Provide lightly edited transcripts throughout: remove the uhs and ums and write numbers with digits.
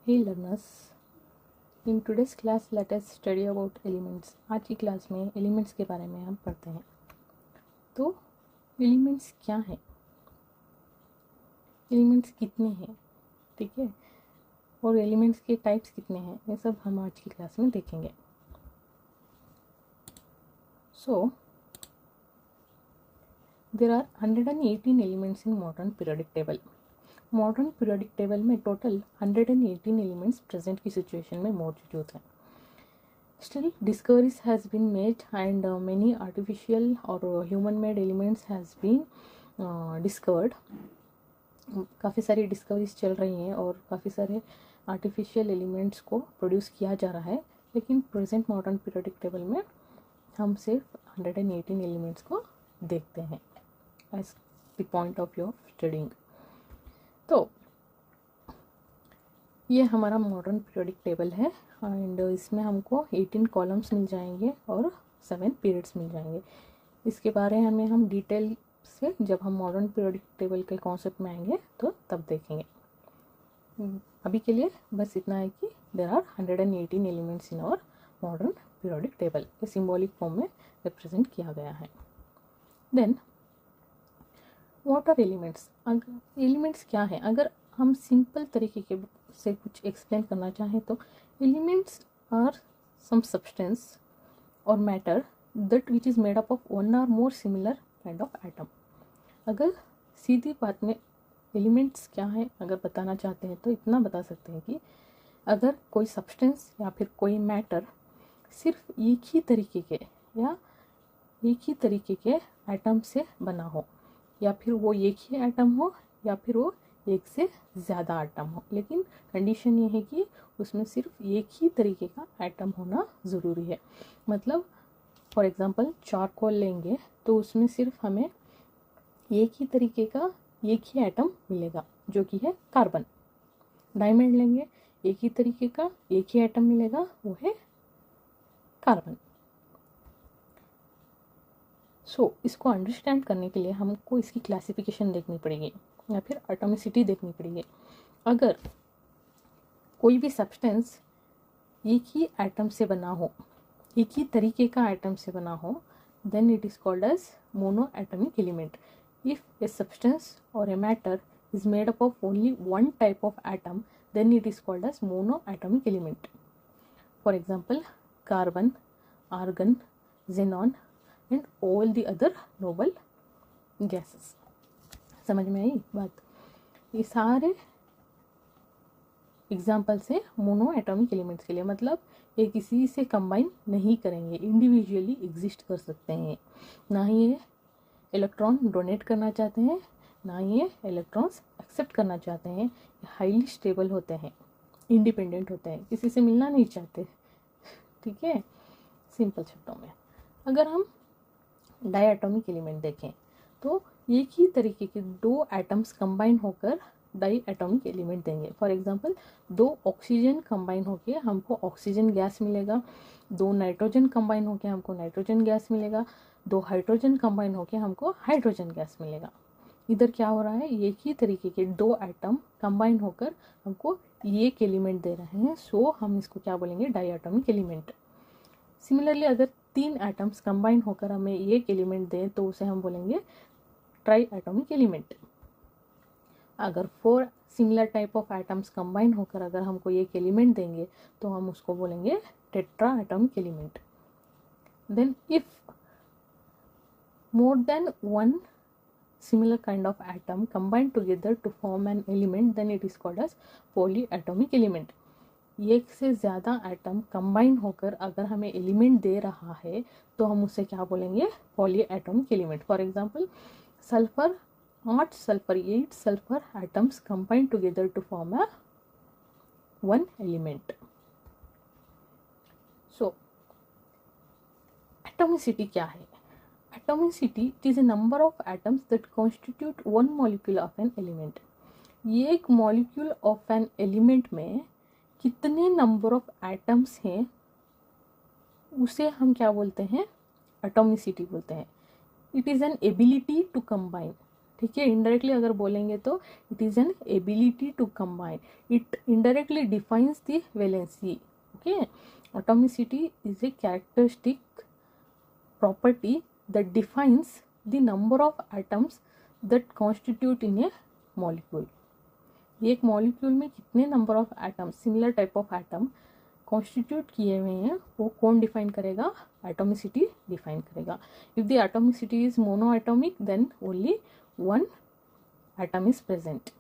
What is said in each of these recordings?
Hey learners, in today's class let us study about elements. आज की class में elements के बारे में हम पढ़ते हैं। तो एलिमेंट्स क्या हैं, एलिमेंट्स कितने हैं, ठीक है, और एलिमेंट्स के टाइप्स कितने हैं, ये सब हम आज की क्लास में देखेंगे। So there are 118 elements in modern periodic table. Modern periodic table में टोटल 118 एलिमेंट्स प्रेजेंट की सिचुएशन में मौजूद हैं। Still, discoveries has been made and many artificial or human-made elements has been discovered. काफ़ी सारी डिस्कवरीज चल रही हैं और काफ़ी सारे आर्टिफिशियल एलिमेंट्स को प्रोड्यूस किया जा रहा है, लेकिन प्रेजेंट मॉडर्न पीरियोडिक टेबल में हम सिर्फ 118 एलिमेंट्स को देखते हैं as the point of view of studying. तो ये हमारा मॉडर्न पीरियोडिक टेबल है एंड इसमें हमको 18 कॉलम्स मिल जाएंगे और 7 पीरियड्स मिल जाएंगे। इसके बारे में हम डिटेल से जब हम मॉडर्न पीरियोडिक टेबल के कॉन्सेप्ट में आएंगे तो तब देखेंगे। अभी के लिए बस इतना है कि there are 118 elements in our modern periodic table, ये सिंबॉलिक फॉर्म में रिप्रेजेंट किया गया है। Then what are elements? Elements क्या है? अगर हम सिंपल तरीके के से कुछ एक्सप्लेन करना चाहें तो एलिमेंट्स आर सम सब्सटेंस और matter that which is made up of one or more similar kind of atom. अगर सीधी बात में एलिमेंट्स क्या है अगर बताना चाहते हैं तो इतना बता सकते हैं कि अगर कोई सब्सटेंस या फिर कोई मैटर सिर्फ एक ही तरीके के या एक ही तरीके के एटम से बना हो, या फिर वो एक ही एटम हो या फिर वो एक से ज़्यादा एटम हो, लेकिन कंडीशन ये है कि उसमें सिर्फ एक ही तरीके का एटम होना ज़रूरी है। मतलब फॉर एग्ज़ाम्पल चारकोल लेंगे तो उसमें सिर्फ हमें एक ही तरीके का एक ही एटम मिलेगा जो कि है कार्बन। डायमंड लेंगे एक ही तरीके का एक ही एटम मिलेगा, वो है कार्बन। इसको अंडरस्टैंड करने के लिए हमको इसकी क्लासिफिकेशन देखनी पड़ेगी या फिर एटॉमिसिटी देखनी पड़ेगी। अगर कोई भी सब्सटेंस एक ही एटम से बना हो, एक ही तरीके का एटम से बना हो, then it is called as mono atomic element. If a substance or a matter is made up of only one type of atom, then it is called as monoatomic element. For example, carbon, argon, xenon and all the other noble gases. समझ में आई बात? ये सारे examples हैं mono atomic elements के लिए। मतलब ये किसी से कंबाइन नहीं करेंगे, इंडिविजुअली एग्जिस्ट कर सकते हैं। ना ही ये इलेक्ट्रॉन डोनेट करना चाहते हैं, ना ये इलेक्ट्रॉन्स एक्सेप्ट करना चाहते हैं। हाईली स्टेबल होते हैं, इंडिपेंडेंट होते हैं, किसी से मिलना नहीं चाहते, ठीक है। सिंपल शब्दों में अगर हम डायएटॉमिक एलिमेंट देखें तो एक ही तरीके के दो एटम्स कंबाइन होकर डायएटॉमिक एलिमेंट देंगे। फॉर एग्जांपल, दो ऑक्सीजन कंबाइन होकर हमको ऑक्सीजन गैस मिलेगा, दो नाइट्रोजन कंबाइन होकर हमको नाइट्रोजन गैस मिलेगा, दो हाइड्रोजन कंबाइन होकर हमको हाइड्रोजन गैस मिलेगा। इधर क्या हो रहा है, एक ही तरीके के दो एटम कंबाइन होकर हमको एक एलिमेंट दे रहे हैं, सो हम इसको क्या बोलेंगे, डायएटॉमिक एलिमेंट। सिमिलरली अगर तीन एटम्स कंबाइन होकर हमें एक एलिमेंट दें तो उसे हम बोलेंगे ट्राई एटॉमिक एलिमेंट। अगर 4 similar type of atoms combine होकर अगर हमको एक एलिमेंट देंगे तो हम उसको बोलेंगे tetra atomic element. Then if more than one similar kind of atom combined together to form an element, then it is called as polyatomic element. एक से ज़्यादा एटम कंबाइन होकर अगर हमें एलिमेंट दे रहा है तो हम उसे क्या बोलेंगे, polyatomic element. For example, sulphur 8 sulphur 8 sulphur atoms combine together to form a one element. So atomicity क्या है? Atomicity, it is a number of atoms that constitute one molecule of an element. ये एक molecule of an element में कितने number of atoms हैं उसे हम क्या बोलते हैं, atomicity बोलते हैं। It is an ability to combine, ठीक है। इनडायरेक्टली अगर बोलेंगे तो it is an ability to combine, it indirectly defines the valency. Okay, atomicity is a characteristic property that defines the number of atoms that constitute in a molecule. ये एक molecule में कितने number of atom, similar type of atom constitute किए हुए हैं, वो कौन define करेगा? एटॉमिसिटी डिफाइन करेगा। If the atomicity is mono atomic then only one atom is present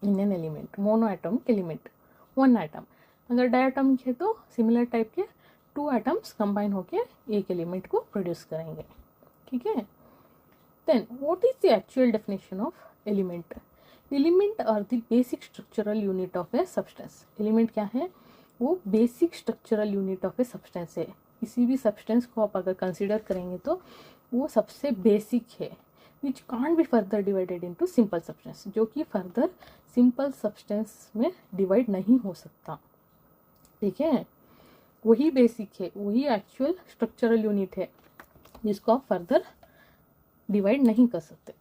in an element. Mono atomic element one atom. अगर diatomic है तो सिमिलर टाइप के टू एटम्स कंबाइन होकर एक एलिमेंट को प्रोड्यूस करेंगे। ठीक है। Then what is the actual definition of element? Element are the basic structural unit of a substance. Element क्या है? वो basic structural unit of a substance है। किसी भी सब्सटेंस को आप अगर कंसिडर करेंगे तो वो सबसे बेसिक है, which can't be further divided into simple substance, जो कि फर्दर सिंपल सब्सटेंस में डिवाइड नहीं हो सकता। ठीक है, वही बेसिक है, वही एक्चुअल स्ट्रक्चरल यूनिट है जिसको आप फर्दर डिवाइड नहीं कर सकते।